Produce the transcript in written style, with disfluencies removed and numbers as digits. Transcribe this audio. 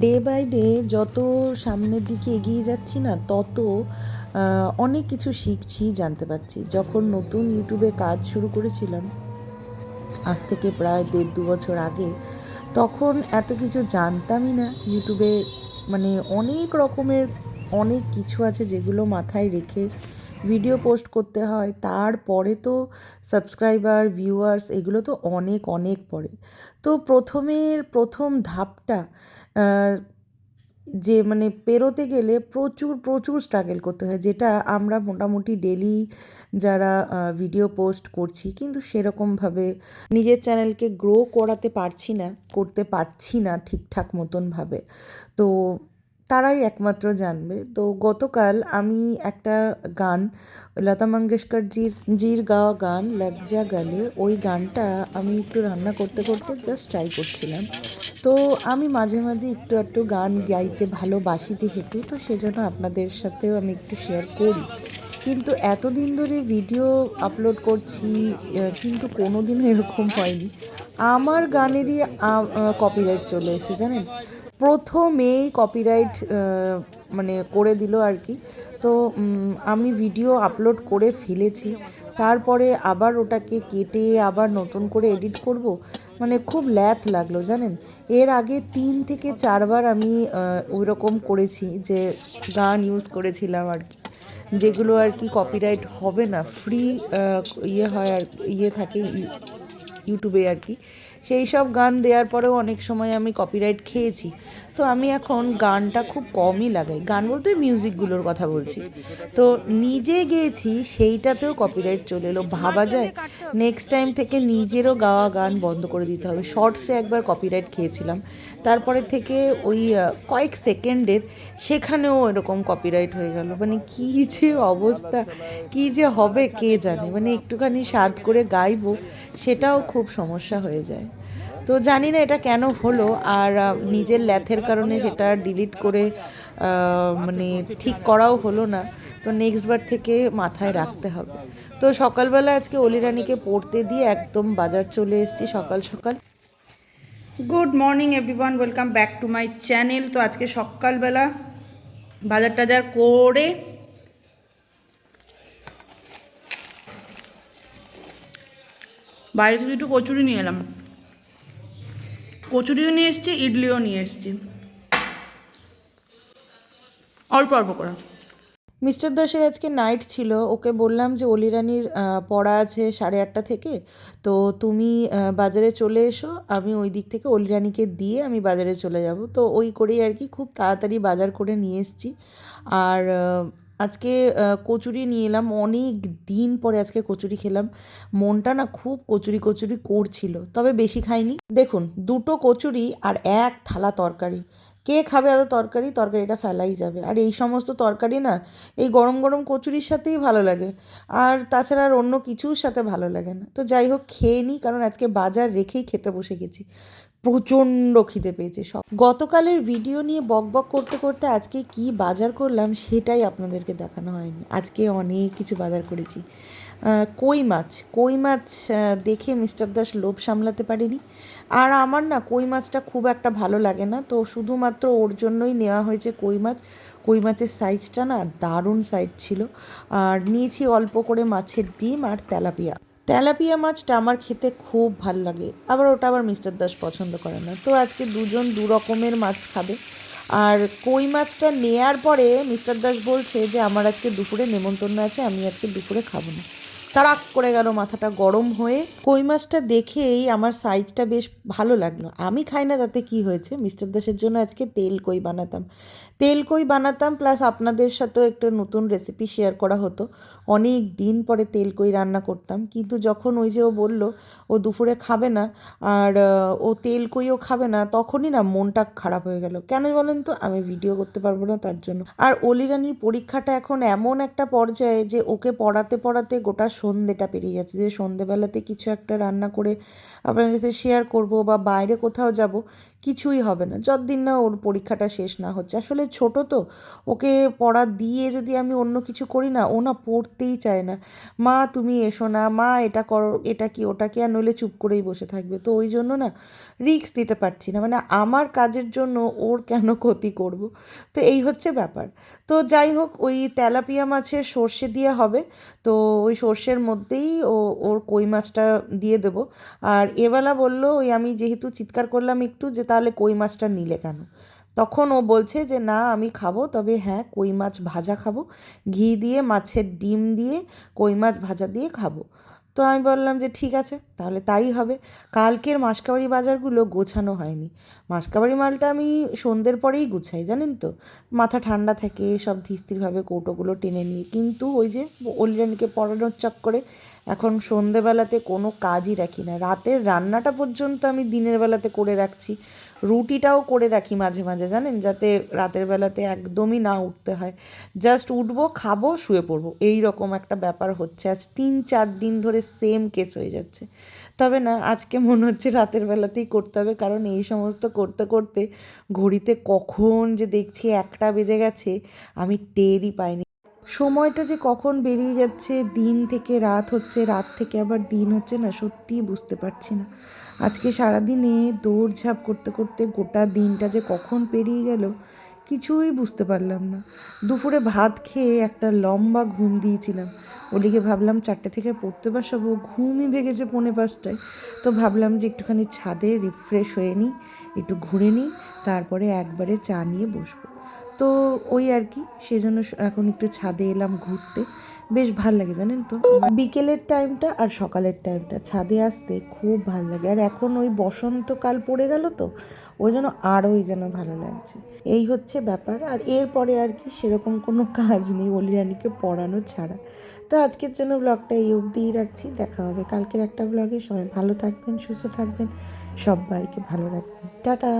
Day by day যত সামনের দিকে এগিয়ে যাচ্ছি না তত অনেক কিছু শিখছি, জানতে পারছি। যখন নতুন ইউটিউবে কাজ শুরু করেছিলাম আজ থেকে প্রায় 1.5-2 বছর আগে, তখন এত কিছু জানতামই না। ইউটিউবে মানে অনেক রকমের অনেক কিছু আছে যেগুলো মাথায় রেখে ভিডিও পোস্ট করতে হয়। তারপরে তো সাবস্ক্রাইবার, ভিউয়ার্স এগুলো তো অনেক অনেক পরে। তো প্রথম ধাপটা যে মানে পেরোতে গেলে প্রচুর প্রচুর স্ট্রাগল করতে হয়, যেটা আমরা মোটামুটি ডেলি যারা ভিডিও পোস্ট করছি কিন্তু সেরকমভাবে নিজের চ্যানেলকে গ্রো করতে পারছি না ঠিকঠাক মতনভাবে। তো তারাই একমাত্র জানবে। তো গতকাল আমি একটা গান, লতা মঙ্গেশকরজির গাওয়া গান লাগ যা গালে, ওই গানটা আমি একটু রান্না করতে করতে জাস্ট ট্রাই করছিলাম। তো আমি মাঝে মাঝে একটু একটু গান গাইতে ভালোবাসি যেহেতু, তো সেজন্য আপনাদের সাথেও আমি একটু শেয়ার করি। কিন্তু এতদিন ধরে ভিডিও আপলোড করছি, কিন্তু কোনো দিনও এরকম হয়নি আমার গানেরই কপিরাইট চলে এসেছে, জানেন। প্রথমেই কপিরাইট মানে করে দিল আর কি। তো আমি ভিডিও আপলোড করে ফেলেছি, তারপরে আবার ওটাকে কেটে আবার নতুন করে এডিট করব, মানে খুব ল্যাথ লাগলো, জানেন। এর আগে 3 থেকে 4 বার আমি ওই রকম করেছি, যে গান ইউজ করেছিলাম আর কি, যেগুলো আর কি কপিরাইট হবে না, ফ্রি ইয়ে হয় আর ইয়ে থাকে ইউটিউবে আর কি। সেই সব গান দেওয়ার পরেও অনেক সময় আমি কপিরাইট খেয়েছি। তো আমি এখন গানটা খুব কমই লাগাই, গান বলতে মিউজিকগুলোর কথা বলছি। তো নিজে গেয়েছি সেইটাতেও কপিরাইট চলে এলো। ভাবা যায়, নেক্সট টাইম থেকে নিজেরও গাওয়া গান বন্ধ করে দিতে হবে। শর্টসে একবার কপিরাইট খেয়েছিলাম, তারপরে থেকে ওই কয়েক সেকেন্ডের সেখানেও এরকম কপিরাইট হয়ে গেল। মানে কী যে অবস্থা, কী যে হবে কে জানে। মানে একটুখানি স্বাদ করে গাইবো, সেটাও খুব সমস্যা হয়ে যায়। তো জানি না এটা কেন হলো। আর নিজের ল্যাথের কারণে সেটা ডিলিট করে মানে ঠিক করাও হলো না। তো নেক্সট বার থেকে মাথায় রাখতে হবে। তো সকালবেলা আজকে অলিরানিকে পড়তে দিয়ে একদম বাজার চলে এসেছি সকাল সকাল। Good morning everyone, welcome back to my channel. তো আজকে সকালবেলা বাজার টাজার করে বাইরে থেকে একটু কচুরি নিয়ে এলাম। কচুরিও নিয়ে এসেছি, ইডলিও নিয়ে এসেছি, অল্প অল্প করে। মিস্টার দাসের আজকে নাইট ছিল, ওকে বললাম যে অলিরানির পড়া আছে 8:30 থেকে, তো তুমি বাজারে চলে এসো, আমি ওই দিক থেকে অলিরানিকে দিয়ে আমি বাজারে চলে যাব। তো ওই করেই আর কি খুব তাড়াতাড়ি বাজার করে নিয়ে এসেছি। আর আজকে কচুরি নিয়ে এলাম, অনেক দিন পরে আজকে কচুরি খেলাম। মনটা না খুব কচুরি কচুরি করছিল, তবে বেশি খাইনি। দেখুন, 2টো কচুরি আর 1 থালা তরকারি। কে খাবে এত তরকারি? তরকারিটা ফেলাই যাবে। আর এই সমস্ত তরকারি না এই গরম গরম কচুরির সাথেই ভালো লাগে, আর তাছাড়া আর অন্য কিছুর সাথে ভালো লাগে না। তো যাই হোক, খেয়ে নিই, কারণ আজকে বাজার রেখেই খেতে বসে গেছি। প্রচণ্ড খিদে পেয়েছে সব। গতকালের ভিডিও নিয়ে বক বক করতে করতে আজকে কি বাজার করলাম সেটাই আপনাদেরকে দেখানো হয়নি। আজকে অনেক কিছু বাজার করেছি। কই মাছ দেখে মিস্টার দাস লোভ সামলাতে পারেনি। আর আমার না কই মাছটা খুব একটা ভালো লাগে না, তো শুধুমাত্র ওর জন্যই নেওয়া হয়েছে কই মাছ। কই মাছের সাইজটা না দারুণ সাইজ ছিল। আর নিয়েছি অল্প করে মাছের ডিম আর তেলাপিয়া। তেলাপিয়া মাছটা আমার খেতে খুব ভাল লাগে, আবার ওটা আবার মিস্টার দাস পছন্দ করে না। তো আজকে দুজন 2 রকমের মাছ খাবে। আর কই মাছটা নেয়ার পরে মিস্টার দাস বলছে যে আমার আজকে দুপুরে নেমন্তন্ন আছে, আমি আজকে দুপুরে খাবো না। তাড়াক করে গেল, মাথাটা গরম হয়ে। কই মাছটা দেখেই আমার সাইজটা বেশ ভালো লাগলো। আমি খাই না তাতে কি হয়েছে, মিস্টার দাসের জন্য আজকে তেল কই বানাতাম, প্লাস আপনাদের সাথেও একটা নতুন রেসিপি শেয়ার করা হতো। অনেক দিন পরে তেল কই রান্না করতাম, কিন্তু যখন ওই যে ও বলল ও দুপুরে খাবে না আর ও তেল কইও খাবে না, তখনই না মনটা খারাপ হয়ে গেল। কেন বলেন তো? আমি ভিডিও করতে পারবো না তার জন্য। আর অলিরানির পরীক্ষাটা এখন এমন একটা পর্যায়ে যে ওকে পড়াতে পড়াতে গোটা সন্ধেটা পেরিয়ে যাচ্ছে, যে সন্ধেবেলাতে কিছু একটা রান্না করে আপনার কাছে শেয়ার করব বা বাইরে কোথাও যাব, কিছুই হবে না যতদিন না ওর পরীক্ষাটা শেষ না হচ্ছে। আসলে ছোট তো, ওকে পড়া দিয়ে যদি আমি অন্য কিছু করি না, ও না পড়তেই চায় না। মা তুমি এসো না, মা এটা করো, এটা কি ওটা কি, আর নইলে চুপ করেই বসে থাকবে। তো ওই জন্য না রিস্ক দিতে পারছি না, মানে আমার কাজের জন্য ওর কেন ক্ষতি করব। তো এই হচ্ছে ব্যাপার। তো যাই হোক, ওই তেলাপিয়া মাছের সর্ষে দিয়ে হবে। তো ওই সর্ষের মধ্যেই ওর কই মাছটা দিয়ে দেবো। আর এবেলা বললো, ওই আমি যেহেতু চিৎকার করলাম একটু যে তাহলে কই মাছটা নিলে কেন, তখন ও বলছে যে না আমি খাবো, তবে হ্যাঁ কই মাছ ভাজা খাবো, ঘি দিয়ে মাছের ডিম দিয়ে কই মাছ ভাজা দিয়ে খাবো। তো আমি বললাম যে ঠিক আছে তাহলে তাই হবে। কালকের মাসকাবাড়ি বাজারগুলো গোছানো হয়নি। মাসকাবাড়ি মালটা আমি সন্ধ্যের পরেই গুছাই, জানেন তো, মাথা ঠান্ডা থাকে, সব ধীরস্থিরভাবে কৌটোগুলো টেনে নিয়ে। কিন্তু ওই যে অলিরানিকে পড়ানোর চক্করে এখন সন্ধেবেলাতে কোনো কাজই রাখি না। রাতের রান্নাটা পর্যন্ত আমি দিনের বেলাতে করে রাখছি, রুটিটাও করে রাখি মাঝে মাঝে, জানেন, যাতে রাতের বেলাতে একদমই না উঠতে হয়। জাস্ট উঠবো, খাবো, শুয়ে পড়বো, এই রকম একটা ব্যাপার হচ্ছে। আজ 3-4 দিন ধরে সেম কেস হয়ে যাচ্ছে। তবে না আজকে মনে হচ্ছে রাতের বেলাতেই করতে হবে, কারণ এই সমস্ত করতে করতে ঘড়িতে কখন যে দেখছি 1টা বেজে গেছে আমি টেরই পাইনি। সময়টা যে কখন বেরিয়ে যাচ্ছে, দিন থেকে রাত হচ্ছে, রাত থেকে আবার দিন হচ্ছে, না সত্যিই বুঝতে পারছি না। আজকে সারাদিনে দৌড়ঝাঁপ করতে করতে গোটা দিনটা যে কখন পেরিয়ে গেল কিছুই বুঝতে পারলাম না। দুপুরে ভাত খেয়ে একটা লম্বা ঘুম দিয়েছিলাম। ওদিকে ভাবলাম 4টে থেকে পড়তে বসাবো, ঘুমই ভেঙেছে 4:45টায়। তো ভাবলাম যে একটুখানি ছাদে রিফ্রেশ হয়ে নিই, একটু ঘুরে নিই, তারপরে একবারে চা নিয়ে বসবো। তো ওই আর কি, সেই জন্য এখন একটু ছাদে এলাম ঘুরতে। বেশ ভাল লাগে জানেন তো, বিকেলের টাইমটা আর সকালের টাইমটা ছাদে আসতে খুব ভাল লাগে। আর এখন ওই বসন্তকাল পড়ে গেল তো, ওই জন্য আরোই যেন ভালো লাগছে। এই হচ্ছে ব্যাপার। আর এরপরে আর কি সেরকম কোনো কাজ নেই অলিরানিকে পড়ানো ছাড়া। তো আজকের জন্য ব্লগটা এই অবধিই রাখছি। দেখা হবে কালকের একটা ব্লগে। সবাই ভালো থাকবেন, সুস্থ থাকবেন, সবাইকে ভালো রাখবেন। টাটা।